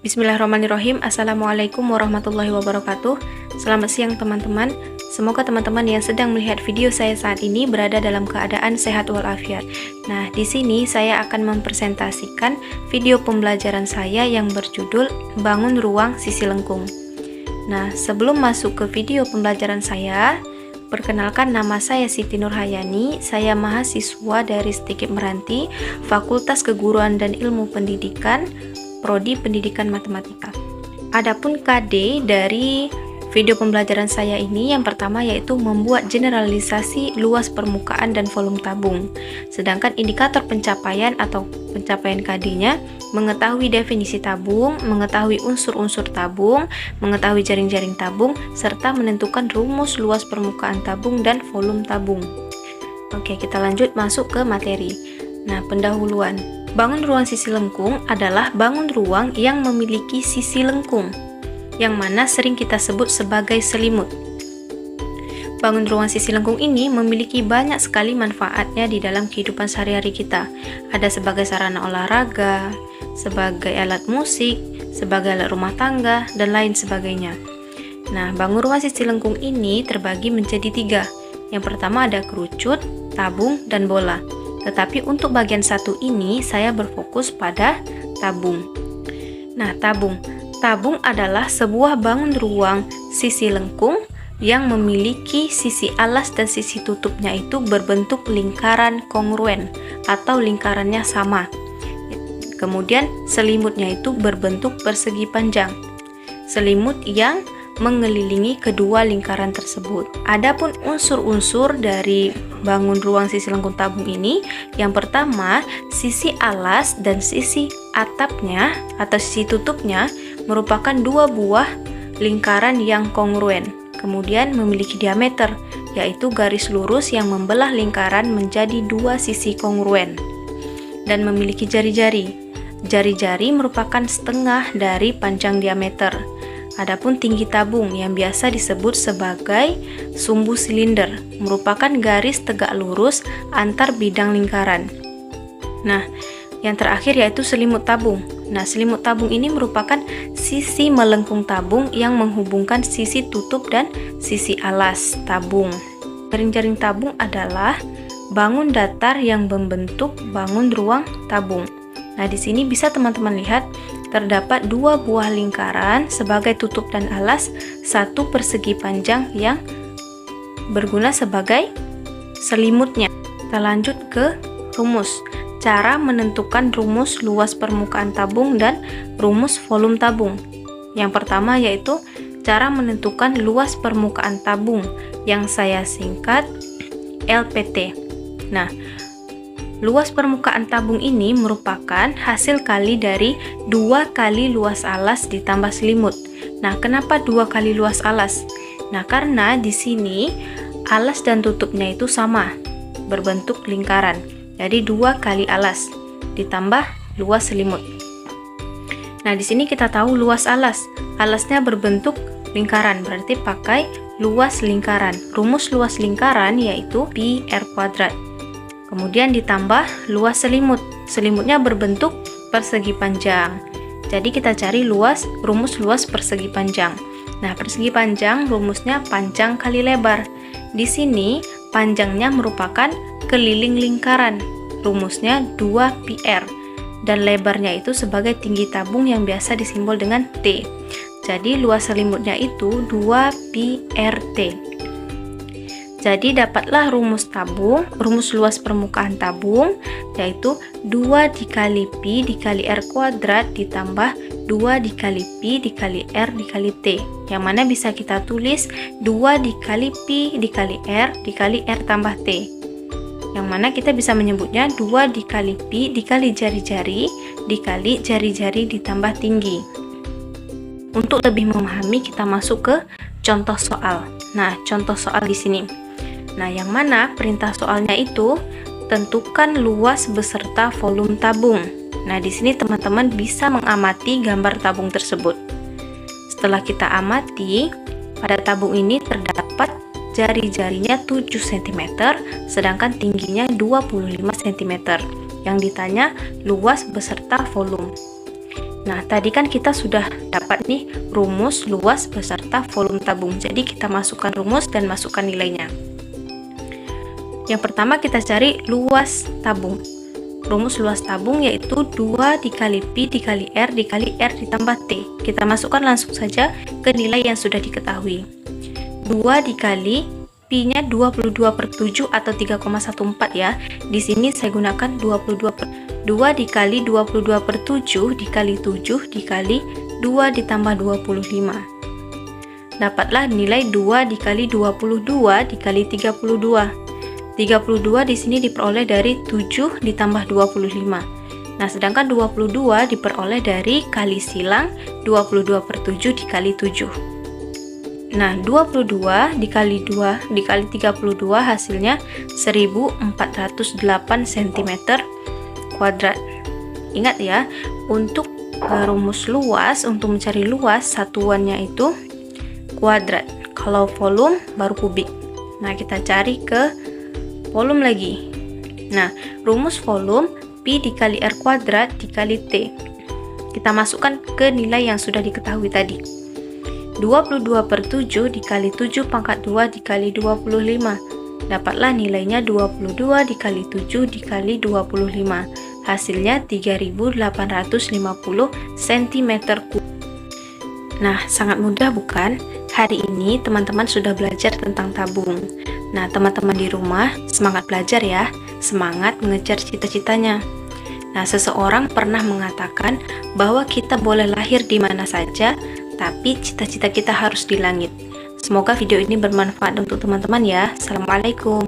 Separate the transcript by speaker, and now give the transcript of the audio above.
Speaker 1: Bismillahirrahmanirrahim. Assalamualaikum warahmatullahi wabarakatuh. Selamat siang teman-teman. Semoga teman-teman yang sedang melihat video saya saat ini berada dalam keadaan sehat walafiat. Nah, di sini saya akan mempresentasikan video pembelajaran saya yang berjudul Bangun Ruang Sisi Lengkung. Nah, sebelum masuk ke video pembelajaran saya, perkenalkan, nama saya Siti Nurhayani. Saya mahasiswa dari Stikip Meranti, Fakultas Keguruan dan Ilmu Pendidikan, Prodi Pendidikan Matematika. Adapun KD dari video pembelajaran saya ini yang pertama yaitu membuat generalisasi luas permukaan dan volume tabung. Sedangkan indikator pencapaian atau pencapaian KD-nya mengetahui definisi tabung, mengetahui unsur-unsur tabung, mengetahui jaring-jaring tabung, serta menentukan rumus luas permukaan tabung dan volume tabung. Oke, kita lanjut masuk ke materi. Nah, pendahuluan. Bangun ruang sisi lengkung adalah bangun ruang yang memiliki sisi lengkung, yang mana sering kita sebut sebagai selimut. Bangun ruang sisi lengkung ini memiliki banyak sekali manfaatnya di dalam kehidupan sehari-hari kita. Ada sebagai sarana olahraga, sebagai alat musik, sebagai alat rumah tangga, dan lain sebagainya. Nah, bangun ruang sisi lengkung ini terbagi menjadi 3. Yang pertama ada kerucut, tabung, dan bola. Tetapi untuk bagian satu ini saya berfokus pada tabung. Nah, tabung adalah sebuah bangun ruang sisi lengkung yang memiliki sisi alas dan sisi tutupnya itu berbentuk lingkaran kongruen atau lingkarannya sama. Kemudian selimutnya itu berbentuk persegi panjang. Selimut yang mengelilingi kedua lingkaran tersebut. Adapun unsur-unsur dari bangun ruang sisi lengkung tabung ini, yang pertama, sisi alas dan sisi atapnya atau sisi tutupnya merupakan 2 buah lingkaran yang kongruen. Kemudian memiliki diameter, yaitu garis lurus yang membelah lingkaran menjadi 2 sisi kongruen. Dan memiliki jari-jari. Jari-jari merupakan setengah dari panjang diameter. Adapun tinggi tabung yang biasa disebut sebagai sumbu silinder merupakan garis tegak lurus antar bidang lingkaran. Nah, yang terakhir yaitu selimut tabung. Nah, selimut tabung ini merupakan sisi melengkung tabung yang menghubungkan sisi tutup dan sisi alas tabung. Jaring-jaring tabung adalah bangun datar yang membentuk bangun ruang tabung. Nah, di sini bisa teman-teman lihat terdapat 2 buah lingkaran sebagai tutup dan alas, 1 persegi panjang yang berguna sebagai selimutnya. Kita lanjut ke rumus. Cara menentukan rumus luas permukaan tabung dan rumus volume tabung. Yang pertama yaitu cara menentukan luas permukaan tabung yang saya singkat LPT. Nah, luas permukaan tabung ini merupakan hasil kali dari 2 kali luas alas ditambah selimut. Nah, kenapa 2 kali luas alas? Nah, karena di sini alas dan tutupnya itu sama, berbentuk lingkaran. Jadi 2 kali alas ditambah luas selimut. Nah, di sini kita tahu luas alas. Alasnya berbentuk lingkaran, berarti pakai luas lingkaran. Rumus luas lingkaran yaitu pi r kuadrat. Kemudian ditambah luas selimut. Selimutnya berbentuk persegi panjang. Jadi kita cari rumus luas persegi panjang. Nah, persegi panjang rumusnya panjang kali lebar. Di sini panjangnya merupakan keliling lingkaran. Rumusnya 2πr. Dan lebarnya itu sebagai tinggi tabung yang biasa disimbol dengan T. Jadi luas selimutnya itu 2πrt. Jadi dapatlah rumus luas permukaan tabung yaitu 2 dikali pi dikali r kuadrat ditambah 2 dikali pi dikali r dikali t, yang mana bisa kita tulis 2 dikali pi dikali r tambah t, yang mana kita bisa menyebutnya 2 dikali pi dikali jari-jari dikali jari-jari ditambah tinggi. Untuk lebih memahami kita masuk ke contoh soal. Nah, contoh soal di sini. Nah, yang mana perintah soalnya itu tentukan luas beserta volume tabung. Nah, di sini teman-teman bisa mengamati gambar tabung tersebut. Setelah kita amati, pada tabung ini terdapat jari-jarinya 7 cm, sedangkan tingginya 25 cm. Yang ditanya luas beserta volume. Nah, tadi kan kita sudah dapat nih rumus, luas, beserta volume tabung. Jadi kita masukkan rumus dan masukkan nilainya. Yang pertama kita cari luas tabung. Rumus luas tabung yaitu 2 dikali Pi dikali R dikali R ditambah T. Kita masukkan langsung saja ke nilai yang sudah diketahui. 2 dikali Pi-nya 22/7 atau 3,14 ya. Di sini saya gunakan 2 dikali 22/7 dikali 7 dikali 2 ditambah 25. Dapatlah nilai 2 dikali 22 dikali 32. 32 di sini diperoleh dari 7 ditambah 25. Nah, sedangkan 22 diperoleh dari kali silang 22/7 dikali 7. Nah, 22 dikali 2 dikali 32 hasilnya 1408 cm kuadrat. Ingat ya, untuk rumus luas, untuk mencari luas satuannya itu kuadrat. Kalau volume baru kubik. Nah, kita cari ke volume lagi. Nah, rumus volume Pi dikali R kuadrat dikali T. Kita masukkan ke nilai yang sudah diketahui tadi. 22/7 dikali 7 pangkat 2 dikali 25. Dapatlah nilainya 22 dikali 7 dikali 25. Hasilnya 3850 cm3. Nah, sangat mudah bukan? Hari ini teman-teman sudah belajar tentang tabung. Nah, teman-teman di rumah semangat belajar ya, semangat mengejar cita-citanya. Nah, seseorang pernah mengatakan bahwa kita boleh lahir di mana saja, tapi cita-cita kita harus di langit. Semoga video ini bermanfaat untuk teman-teman ya. Assalamualaikum.